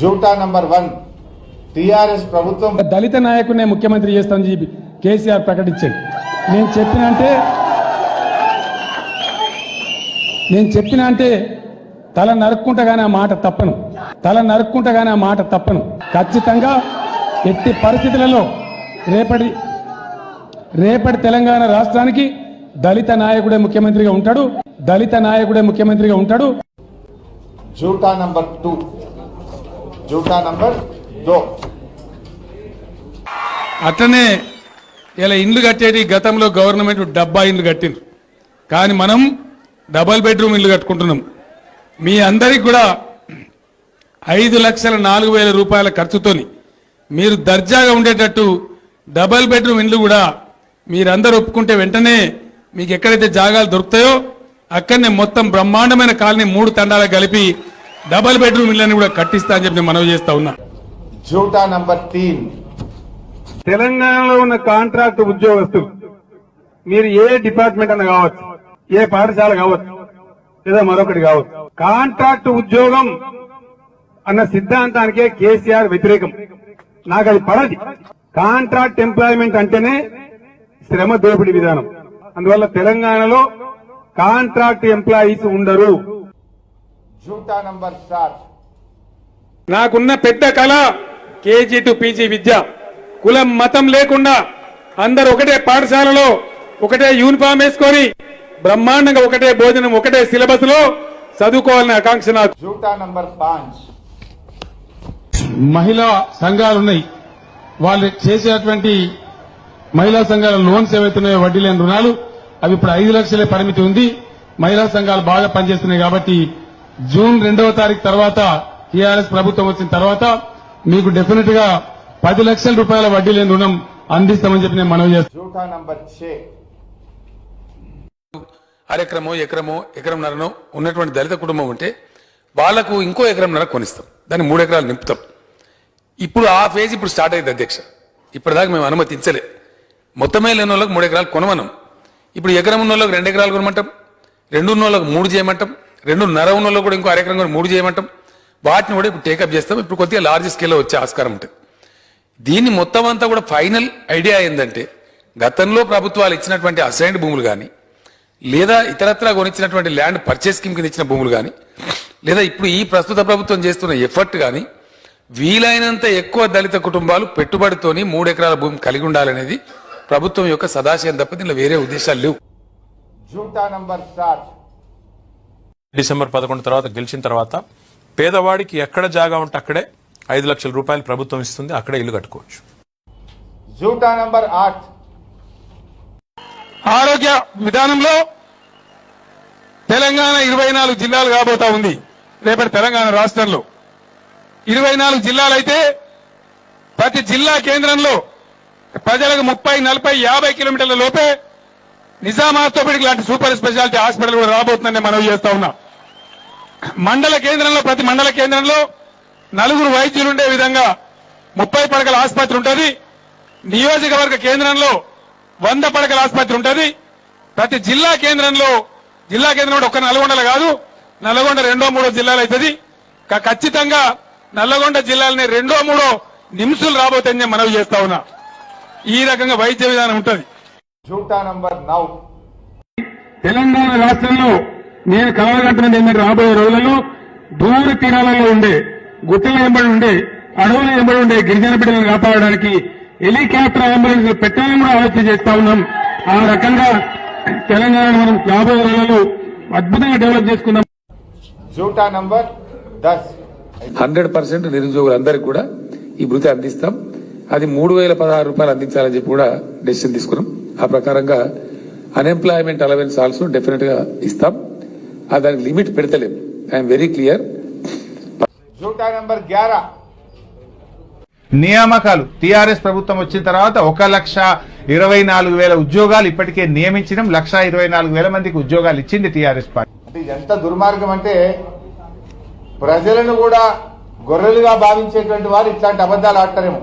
జూటా number 1 TRS ప్రభుత్వం దళిత నాయకుడినే ముఖ్యమంత్రి చేస్తామని చెప్పి కేసీఆర్ ప్రకటించాడు. నేను చెప్పిన అంటే తల నరుక్కుంటగానే ఆ మాట తప్పను. ఖచ్చితంగా ఎట్టి పరిస్థితులలో రేపటి తెలంగాణ రాష్ట్రానికి దళిత నాయకుడే ముఖ్యమంత్రిగా ఉంటాడు. జూటా నంబర్ 2 అట్లనే ఇలా ఇండ్లు కట్టేది గతంలో గవర్నమెంట్ డబ్బా ఇండ్లు కట్టింది, కానీ మనం డబల్ బెడ్రూమ్ ఇల్లు కట్టుకుంటున్నాం. మీ అందరికి కూడా 5,04,000 రూపాయల ఖర్చుతోని మీరు దర్జాగా ఉండేటట్టు డబల్ బెడ్రూమ్ ఇండ్లు కూడా మీరందరూ ఒప్పుకుంటే వెంటనే మీకు ఎక్కడైతే జాగాలు దొరుకుతాయో అక్కడనే మొత్తం బ్రహ్మాండమైన కాలనీ 3 తండాలకు కలిపి డబల్ బెడ్రూమ్ ఇళ్ళని కూడా కట్టిస్తా అని చెప్పి నేను మనవి చేస్తా ఉన్నా. జూటా నంబర్ 3 తెలంగాణలో ఉన్న కాంట్రాక్ట్ ఉద్యోగస్తులు మీరు ఏ డిపార్ట్మెంట్ అన్న కావచ్చు, ఏ పాఠశాల కావచ్చు, లేదా మరొకటి కావచ్చు, కాంట్రాక్ట్ ఉద్యోగం అన్న సిద్ధాంతానికే కేసీఆర్ వ్యతిరేకం. నాకు అది పడది. కాంట్రాక్ట్ ఎంప్లాయ్మెంట్ అంటేనే శ్రమ దోపిడీ విధానం. అందువల్ల తెలంగాణలో కాంట్రాక్ట్ ఎంప్లాయీస్ ఉండరు. జూటా నంబర్ 7 నాకున్న పెద్ద కళ కేజీ టు పీజీ విద్య, కులం మతం లేకుండా అందరు ఒకటే పాఠశాలలో ఒకటే యూనిఫామ్ వేసుకొని బ్రహ్మాండంగా ఒకటే భోజనం ఒకటే సిలబస్ లో చదువుకోవాలనే ఆకాంక్ష నాకు. జూటా నంబర్ 5 మహిళా సంఘాలున్నాయి, వాళ్ళు చేసేటువంటి మహిళా సంఘాల లోన్స్ ఏవైతున్నాయో వడ్డీ లేని రుణాలు అవి ఇప్పుడు 5 లక్షలే పరిమితి ఉంది. మహిళా సంఘాలు బాగా పనిచేస్తున్నాయి కాబట్టి జూన్ 2వ తారీఖు తర్వాత టీఆర్ఎస్ ప్రభుత్వం వచ్చిన తర్వాత మీకు డెఫినెట్ గా 10 లక్షల రూపాయల వడ్డీ లేని రుణం అందిస్తామని చెప్పి నేను మనవి చేస్తాను. జూటా నంబర్ 6 అరెకరమో ఎకరంన్నరనో ఉన్నటువంటి దళిత కుటుంబం ఉంటే వాళ్లకు ఇంకో ఎకరంన్నర కొనిస్తాం, దాన్ని 3 ఎకరాలు నింపుతాం. ఇప్పుడు ఆ ఫేజ్ ఇప్పుడు స్టార్ట్ అయింది అధ్యక్ష. ఇప్పటిదాకా మేము అనుమతించలే. మొత్తమే లేని వాళ్ళకి 3 ఎకరాలు కొనమనం. ఇప్పుడు ఎకరం ఉన్న వాళ్ళకి 2 ఎకరాలు కొనమంటాం, 2 ఉన్న వాళ్ళకి 3 చేయమంటాం, 2.5 ఉన్న వాళ్ళకి కూడా ఇంకో అరెకరం కూడా 3 చేయమంటాం. వాటిని కూడా ఇప్పుడు టేకప్ చేస్తాం. ఇప్పుడు కొద్దిగా లార్జ్ స్కేల్లో వచ్చే ఆస్కారం ఉంటుంది. దీన్ని మొత్తం అంతా కూడా ఫైనల్ ఐడియా ఏంటంటే గతంలో ప్రభుత్వాలు ఇచ్చినటువంటి అసైన్డ్ భూములు కానీ, లేదా ఇతరత్రా కొనిచ్చినటువంటి ల్యాండ్ పర్చేస్ స్కీమ్ కింద ఇచ్చిన భూములు కానీ, లేదా ఇప్పుడు ఈ ప్రస్తుత ప్రభుత్వం చేస్తున్న ఎఫర్ట్ కానీ వీలైనంత ఎక్కువ దళిత కుటుంబాలు పెట్టుబడితోని 3 ఎకరాల భూమి కలిగి ఉండాలనేది ప్రభుత్వం యొక్క సదాశయం తప్ప దీనిలో వేరే ఉద్దేశాలు లేవు. జూటా నంబర్ 7 డిసెంబర్ 11 తర్వాత గెలిచిన తర్వాత పేదవాడికి ఎక్కడ జాగా ఉంటే అక్కడే 5 లక్షల రూపాయలు ప్రభుత్వం ఇస్తుంది, అక్కడే ఇల్లు కట్టుకోవచ్చు. జూటా నంబర్ 8 ఆరోగ్య విధానంలో తెలంగాణ 24 జిల్లాలు కాబోతా ఉంది. రేపటి తెలంగాణ రాష్ట్రంలో 24 జిల్లాలైతే ప్రతి జిల్లా కేంద్రంలో ప్రజలకు 30, 40, 50 కిలోమీటర్ల లోపే నిజాం ఆర్థోపెడిక్ లాంటి సూపర్ స్పెషాలిటీ హాస్పిటల్ కూడా రాబోతుందని మనవి చేస్తా ఉన్నా. మండల కేంద్రంలో ప్రతి మండల కేంద్రంలో 4 వైద్యులు ఉండే విధంగా 30 పడకల ఆసుపత్రి ఉంటుంది. నియోజకవర్గ కేంద్రంలో 100 పడకల ఆసుపత్రి ఉంటుంది. ప్రతి జిల్లా కేంద్రంలో ఒక్క నల్గొండలో కాదు, నల్గొండ 2వ, 3వ జిల్లాలు అవుతుంది. ఖచ్చితంగా నల్లగొండ జిల్లాలని 2వ, 3వ నిమ్సులు రాబోతుందని మనవి చేస్తా ఉన్నా. ఈ రకంగా వైద్య విధానం ఉంటుంది. జూటా నంబర్ 9 తెలంగాణ రాష్ట్రంలో నేను కలవగంటున్నది ఏంటంటే రాబోయే రోజులలో దూర తీరాలలో ఉండే, గుట్టల వెంబడి ఉండే, అడవుల వెంబడి ఉండే గిరిజన బిడ్డలను కాపాడడానికి హెలికాప్టర్ అంబులెన్స్ పెట్టాలని కూడా ఆలోచన చేస్తా ఉన్నాం. ఆ రకంగా తెలంగాణ మనం రాబోయే రోజులలో అద్భుతంగా డెవలప్ చేసుకుందాం. జూటా నంబర్ 10 100% నిరుద్యోగులందరికీ కూడా ఈ భృతి అందిస్తాం. అది 3,016 రూపాయలు అందించాలని చెప్పి కూడా డెసిషన్ తీసుకున్నాం. ఆ ప్రకారంగా అన్ఎంప్లాయ్మెంట్ అలవెన్స్ ఆల్సో డెఫినెట్ గా ఇస్తాం. దానికి లిమిట్ పెడతలేం. I'm very clear. జూటా నంబర్ 11 నియామకాలు టీఆర్ఎస్ ప్రభుత్వం వచ్చిన తర్వాత 1,24,000 ఉద్యోగాలు ఇప్పటికే నియమించడం, 1,24,000 మందికి ఉద్యోగాలు ఇచ్చింది టీఆర్ఎస్ పార్టీ. అంటే ఎంత దుర్మార్గం అంటే ప్రజలను కూడా గొర్రెలుగా భావించేటువంటి వారు ఇట్లాంటి అబద్దాలు ఆడతారేమో.